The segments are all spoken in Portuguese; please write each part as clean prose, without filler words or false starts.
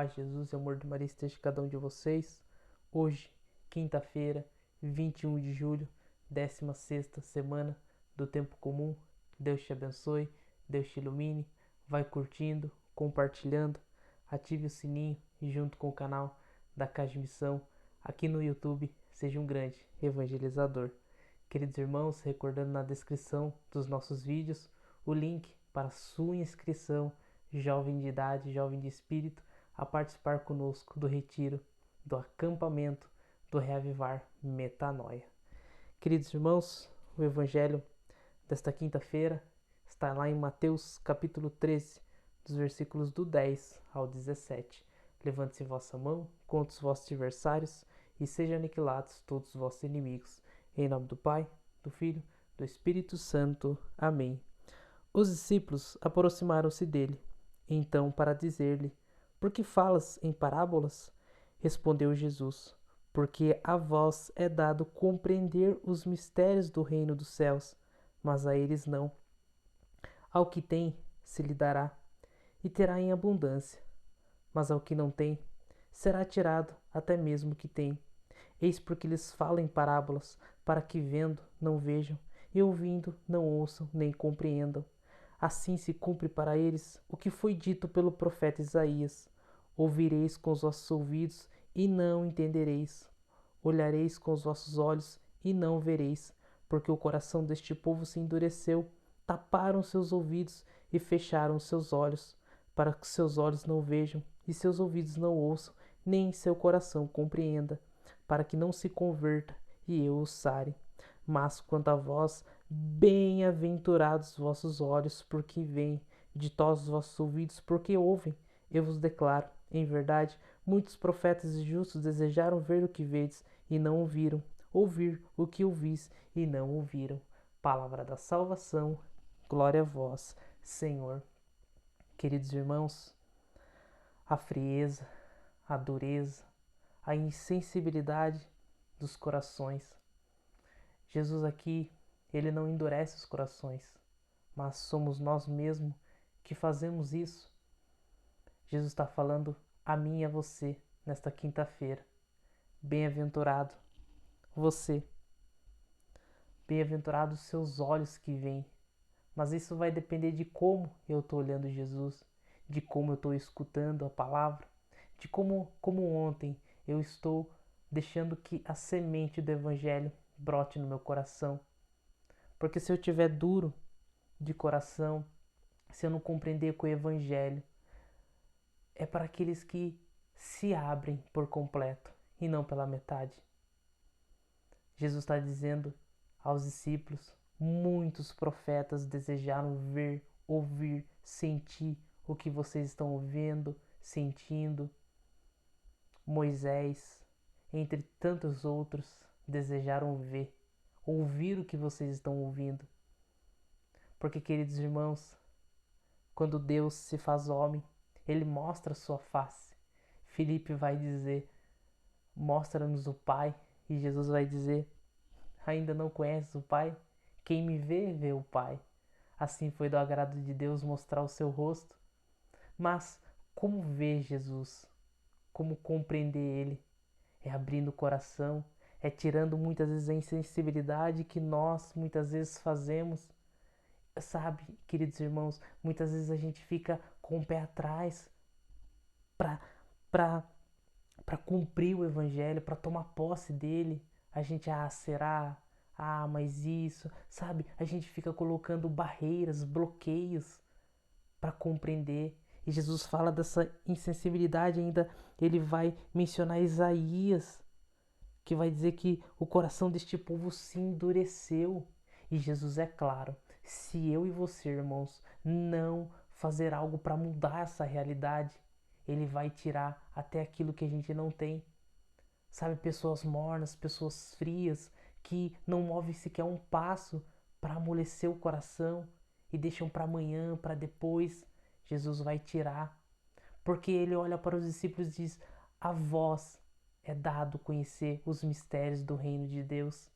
paz de Jesus e o amor de Maria esteja com cada um de vocês. Hoje, quinta-feira, 21 de julho, 16ª semana do Tempo Comum. Deus te abençoe, Deus te ilumine. Vai curtindo, compartilhando, ative o sininho e junto com o canal da Casa de Missão aqui no YouTube, seja um grande evangelizador. Queridos irmãos, recordando na descrição dos nossos vídeos o link para sua inscrição, jovem de idade, jovem de espírito, a participar conosco do retiro, do acampamento, do Reavivar Metanoia. Queridos irmãos, o evangelho desta quinta-feira está lá em Mateus capítulo 13, dos versículos do 10 ao 17. Levante-se vossa mão contra os vossos adversários e sejam aniquilados todos os vossos inimigos. Em nome do Pai, do Filho, do Espírito Santo. Amém. Os discípulos aproximaram-se dele, então, para dizer-lhe: por que falas em parábolas? Respondeu Jesus: porque a vós é dado compreender os mistérios do reino dos céus, mas a eles não. Ao que tem, se lhe dará, e terá em abundância, mas ao que não tem, será tirado até mesmo o que tem. Eis porque lhes falo em parábolas, para que vendo não vejam, e ouvindo não ouçam nem compreendam. Assim se cumpre para eles o que foi dito pelo profeta Isaías: ouvireis com os vossos ouvidos e não entendereis, olhareis com os vossos olhos e não vereis, porque o coração deste povo se endureceu, taparam seus ouvidos e fecharam seus olhos, para que seus olhos não vejam e seus ouvidos não ouçam, nem seu coração compreenda, para que não se converta e eu os sare. Mas quanto a vós, bem-aventurados vossos olhos, porque veem, ditosos vossos ouvidos, porque ouvem. Eu vos declaro, em verdade, muitos profetas e justos desejaram ver o que vedes e não ouviram, ouvir o que ouvis e não ouviram. Palavra da salvação, glória a vós, Senhor. Queridos irmãos, a frieza, a dureza, a insensibilidade dos corações. Jesus aqui, ele não endurece os corações, mas somos nós mesmos que fazemos isso. Jesus está falando a mim e a você nesta quinta-feira. Bem-aventurado você. Bem-aventurados os seus olhos que veem. Mas isso vai depender de como eu estou olhando Jesus, de como eu estou escutando a palavra, de como ontem eu estou deixando que a semente do Evangelho brote no meu coração. Porque se eu estiver duro de coração, se eu não compreender com o Evangelho, é para aqueles que se abrem por completo e não pela metade. Jesus está dizendo aos discípulos: muitos profetas desejaram ver, ouvir, sentir o que vocês estão vendo, sentindo. Moisés, entre tantos outros, desejaram ver, ouvir o que vocês estão ouvindo. Porque, queridos irmãos, quando Deus se faz homem, ele mostra a sua face. Filipe vai dizer: mostra-nos o Pai. E Jesus vai dizer: ainda não conheces o Pai? Quem me vê, vê o Pai. Assim foi do agrado de Deus mostrar o seu rosto. Mas como ver Jesus? Como compreender Ele? É abrindo o coração, é tirando muitas vezes a insensibilidade que nós muitas vezes fazemos. Sabe, queridos irmãos, muitas vezes a gente fica com o pé atrás para cumprir o Evangelho, para tomar posse dele. A gente, será? Mas isso, sabe? A gente fica colocando barreiras, bloqueios para compreender. E Jesus fala dessa insensibilidade ainda. Ele vai mencionar Isaías, que vai dizer que o coração deste povo se endureceu. E Jesus é claro: se eu e você, irmãos, não fazer algo para mudar essa realidade, ele vai tirar até aquilo que a gente não tem. Sabe, pessoas mornas, pessoas frias, que não movem sequer um passo para amolecer o coração e deixam para amanhã, para depois. Jesus vai tirar, porque ele olha para os discípulos e diz: a vós é dado conhecer os mistérios do reino de Deus.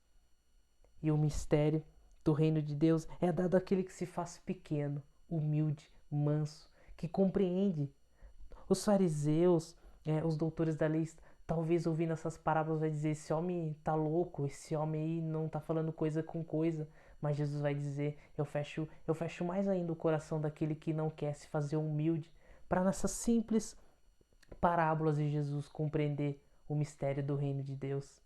E o mistério do reino de Deus é dado àquele que se faz pequeno, humilde, manso, que compreende. Os fariseus, Os doutores da lei, talvez ouvindo essas parábolas, vai dizer: esse homem tá louco, esse homem aí não tá falando coisa com coisa. Mas Jesus vai dizer: eu fecho mais ainda o coração daquele que não quer se fazer humilde, para nessas simples parábolas de Jesus compreender o mistério do reino de Deus.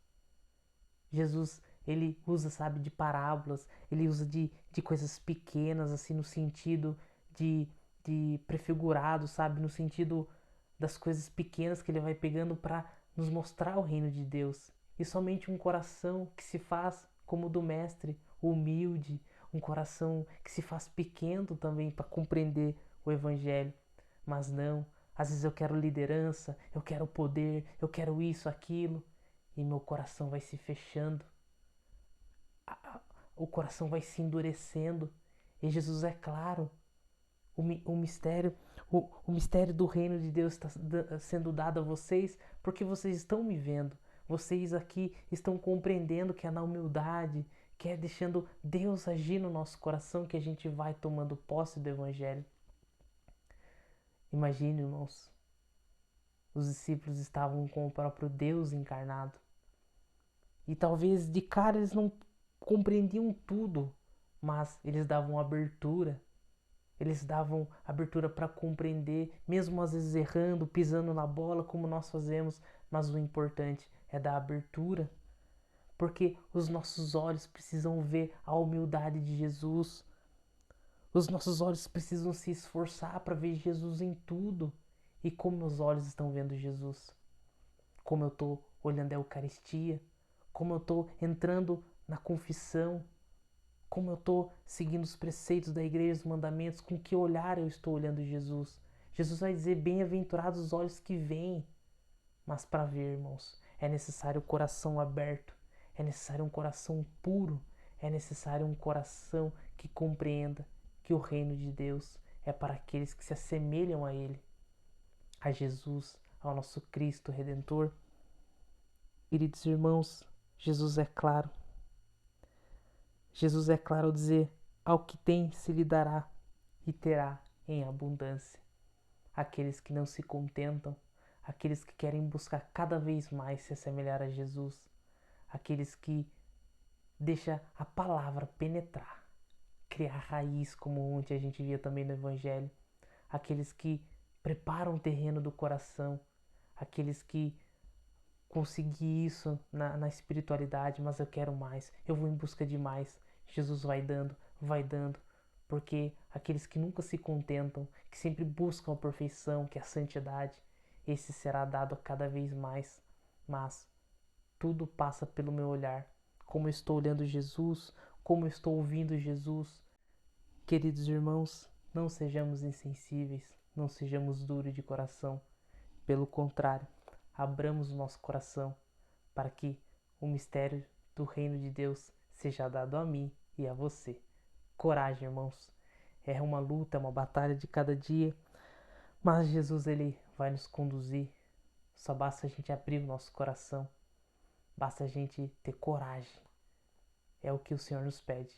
Jesus, ele usa, sabe, de parábolas, ele usa de coisas pequenas, assim, no sentido de, de prefigurado, sabe, no sentido das coisas pequenas que ele vai pegando para nos mostrar o reino de Deus. E somente um coração que se faz como o do Mestre, humilde, um coração que se faz pequeno também para compreender o Evangelho. Mas não, às vezes eu quero liderança, eu quero poder, eu quero isso, aquilo, e meu coração vai se fechando, o coração vai se endurecendo. E Jesus é claro, o mistério, o mistério do reino de Deus está sendo dado a vocês porque vocês estão me vendo. Vocês aqui estão compreendendo que é na humildade, que é deixando Deus agir no nosso coração que a gente vai tomando posse do Evangelho. Imagine, irmãos, os discípulos estavam com o próprio Deus encarnado. E talvez de cara eles não compreendiam tudo, mas eles davam abertura. Eles davam abertura para compreender, mesmo às vezes errando, pisando na bola, como nós fazemos, mas o importante é dar abertura, porque os nossos olhos precisam ver a humildade de Jesus. Os nossos olhos precisam se esforçar para ver Jesus em tudo. E como meus olhos estão vendo Jesus? Como eu estou olhando a Eucaristia? Como eu estou entrando na confissão? Como eu estou seguindo os preceitos da igreja, os mandamentos? Com que olhar eu estou olhando Jesus? Jesus vai dizer: bem-aventurados os olhos que veem. Mas para ver, irmãos, é necessário o coração aberto, é necessário um coração puro, é necessário um coração que compreenda que o reino de Deus é para aqueles que se assemelham a Ele, a Jesus, ao nosso Cristo Redentor. Queridos irmãos, Jesus é claro. Jesus é claro ao dizer: ao que tem se lhe dará e terá em abundância. Aqueles que não se contentam, aqueles que querem buscar cada vez mais se assemelhar a Jesus, aqueles que deixam a palavra penetrar, criar raiz, como ontem a gente via também no Evangelho, aqueles que preparam o terreno do coração, aqueles que consegui isso na espiritualidade, mas eu quero mais, eu vou em busca de mais. Jesus vai dando, porque aqueles que nunca se contentam, que sempre buscam a perfeição, que é a santidade, esse será dado a cada vez mais. Mas tudo passa pelo meu olhar, como eu estou olhando Jesus, como eu estou ouvindo Jesus. Queridos irmãos, não sejamos insensíveis, não sejamos duros de coração. Pelo contrário, abramos o nosso coração para que o mistério do reino de Deus seja dado a mim e a você. Coragem, irmãos. É uma luta, é uma batalha de cada dia, mas Jesus, ele vai nos conduzir. Só basta a gente abrir o nosso coração, basta a gente ter coragem. É o que o Senhor nos pede.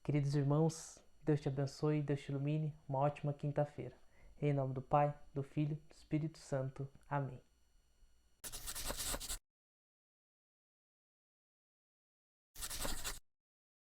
Queridos irmãos, Deus te abençoe, Deus te ilumine. Uma ótima quinta-feira. Em nome do Pai, do Filho e do Espírito Santo. Amém.